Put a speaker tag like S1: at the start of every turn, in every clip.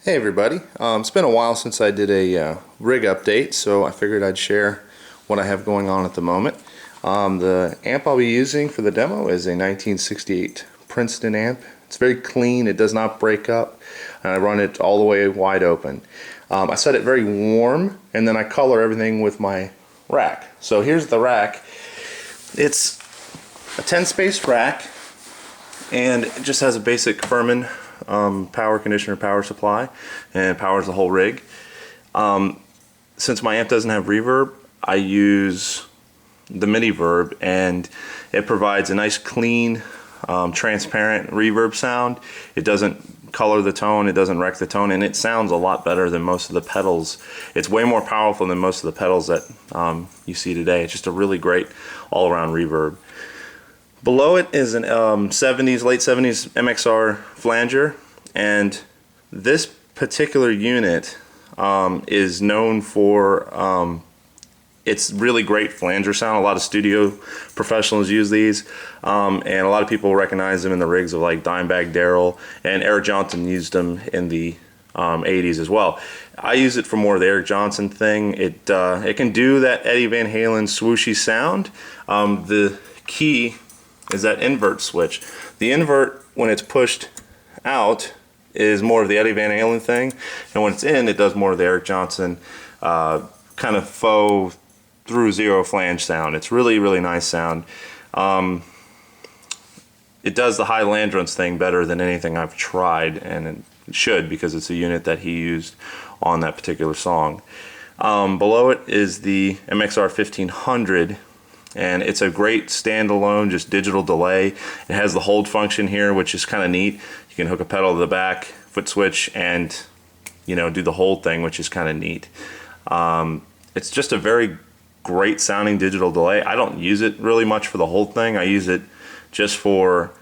S1: Hey everybody, it's been a while since I did a rig update, so I figured I'd share what I have going on at the moment. The amp I'll be using for the demo is a 1968 Princeton amp. It's very clean, it does not break up, and I run it all the way wide open. I set it very warm, and then I color everything with my rack. So here's the rack. It's a 10-space rack, and it just has a basic Furman power conditioner power supply, and powers the whole rig. Since my amp doesn't have reverb, I use the mini verb, and it provides a nice clean transparent reverb sound. It doesn't color the tone, it doesn't wreck the tone, and it sounds a lot better than most of the pedals. It's way more powerful than most of the pedals that you see today. It's just a really great all-around reverb. Below it is an late 70s MXR flanger, and this particular unit is known for its really great flanger sound. A lot of studio professionals use these, and a lot of people recognize them in the rigs of like Dimebag Darrell, and Eric Johnson used them in the 80s as well. I use it for more of the Eric Johnson thing. It can do that Eddie Van Halen swooshy sound. The key is that invert switch. The invert, when it's pushed out, is more of the Eddie Van Halen thing, and when it's in, it does more of the Eric Johnson kind of faux through zero flange sound. It's really nice sound. It does the high Landrons thing better than anything I've tried, and it should, because it's a unit that he used on that particular song. Below it is the MXR 1500, and it's a great standalone just digital delay. It has the hold function here, which is kind of neat. You can hook a pedal to the back, foot switch, and do the hold thing, which is kind of neat. It's just a very great sounding digital delay. I don't use it really much for the hold thing. I use it just for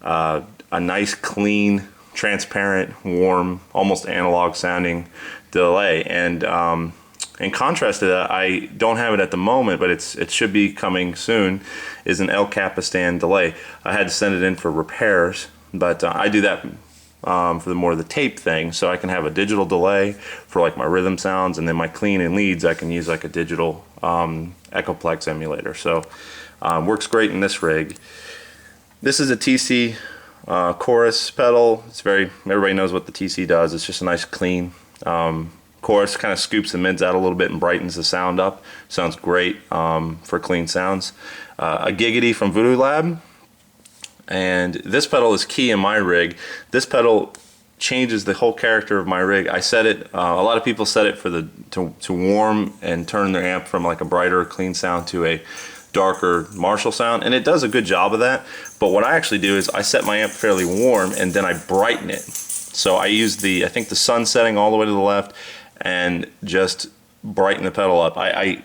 S1: a nice, clean, transparent, warm, almost analog sounding delay. And in contrast to that, I don't have it at the moment, but it should be coming soon, is an El Capistan delay. I had to send it in for repairs, but I do that for the more of the tape thing, so I can have a digital delay for like my rhythm sounds, and then my clean and leads I can use like a digital Echoplex emulator. So works great in this rig. This is a TC chorus pedal. Everybody knows what the TC does. It's just a nice clean chorus, kind of scoops the mids out a little bit and brightens the sound up. Sounds great for clean sounds. A Giggity from Voodoo Lab, and this pedal is key in my rig. This pedal changes the whole character of my rig. I set it, a lot of people set it for to warm and turn their amp from like a brighter clean sound to a darker Marshall sound, and it does a good job of that. But what I actually do is I set my amp fairly warm, and then I brighten it. So I use I think the sun setting all the way to the left, and just brighten the pedal up. I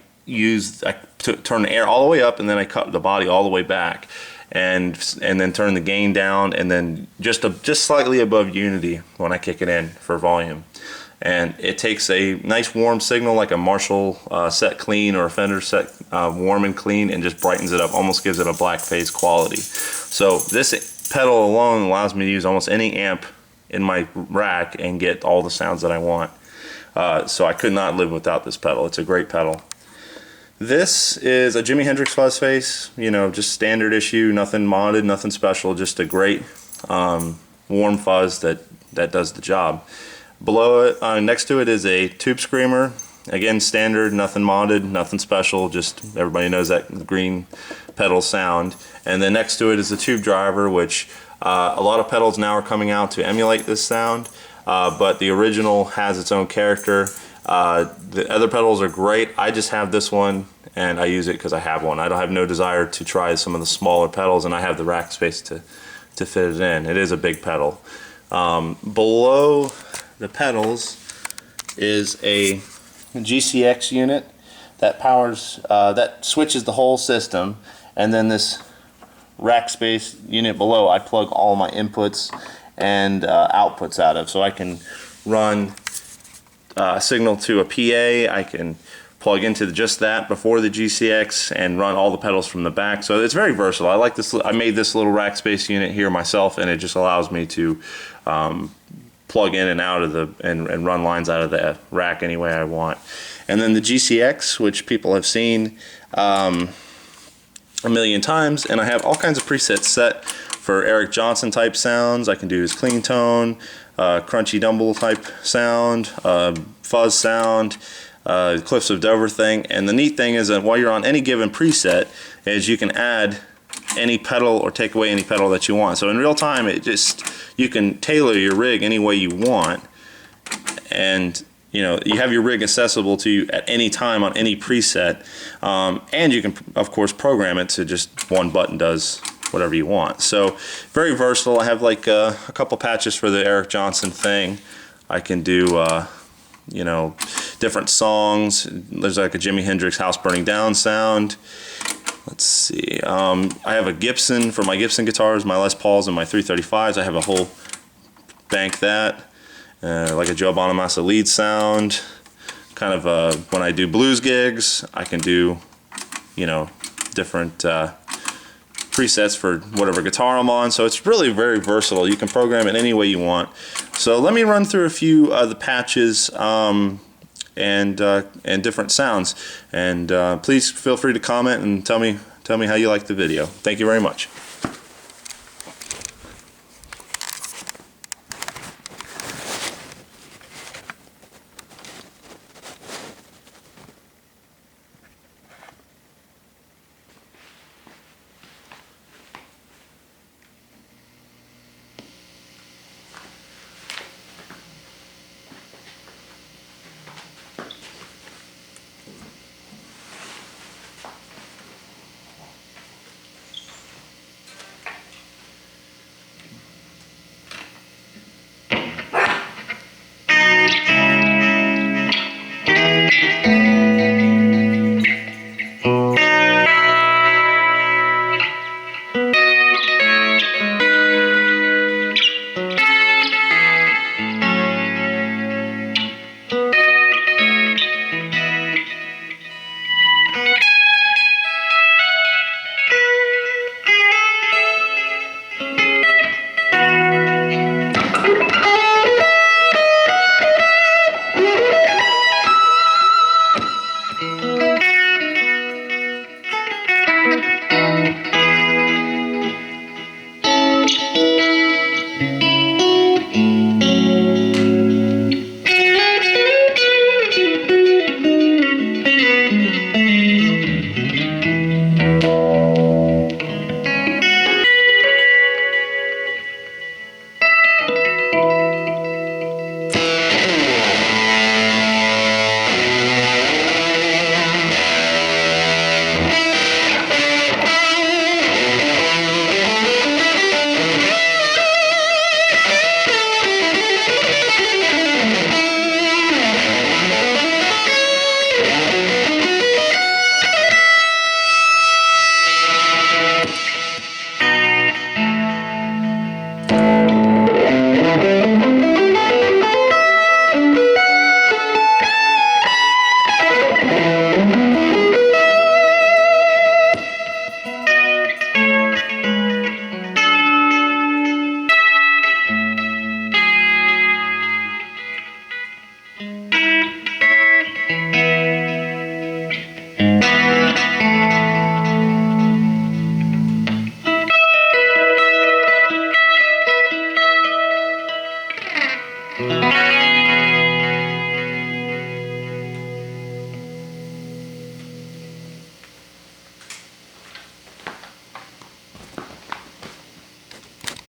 S1: turn the air all the way up, and then I cut the body all the way back, and then turn the gain down, and then just slightly above unity when I kick it in for volume. And it takes a nice warm signal like a Marshall set clean or a Fender set warm and clean, and just brightens it up, almost gives it a black phase quality. So this pedal alone allows me to use almost any amp in my rack and get all the sounds that I want. So I could not live without this pedal. It's a great pedal. This is a Jimi Hendrix fuzz face, just standard issue, nothing modded, nothing special, just a great warm fuzz that does the job. Below it, next to it, is a Tube Screamer. Again, standard, nothing modded, nothing special, just everybody knows that green pedal sound. And then next to it is a Tube Driver, which a lot of pedals now are coming out to emulate this sound. But the original has its own character. The other pedals are great. I just have this one, and I use it because I have one. I don't have no desire to try some of the smaller pedals, and I have the rack space to fit it in. It is a big pedal. Below the pedals is a GCX unit that that switches the whole system, and then this rack space unit below I plug all my inputs and outputs out of, so I can run a signal to a PA. I can plug into just that before the GCX and run all the pedals from the back. So it's very versatile. I like this. I made this little rack space unit here myself, and it just allows me to plug in and out of the and run lines out of the rack any way I want. And then the GCX, which people have seen a million times, and I have all kinds of presets set for Eric Johnson type sounds. I can do his clean tone, crunchy dumble type sound, fuzz sound, Cliffs of Dover thing. And the neat thing is that while you're on any given preset, is you can add any pedal or take away any pedal that you want. So in real time, you can tailor your rig any way you want, and you have your rig accessible to you at any time on any preset, and you can of course program it to just one button does whatever you want. So very versatile. I have like a couple patches for the Eric Johnson thing. I can do different songs. There's like a Jimi Hendrix House Burning Down sound. Let's see. I have a Gibson for my Gibson guitars, my Les Pauls and my 335s. I have a whole bank that. Like a Joe Bonamassa lead sound. Kind of when I do blues gigs, I can do different presets for whatever guitar I'm on. So it's really very versatile. You can program it any way you want. So let me run through a few of the patches and different sounds. And please feel free to comment and tell me how you like the video. Thank you very much.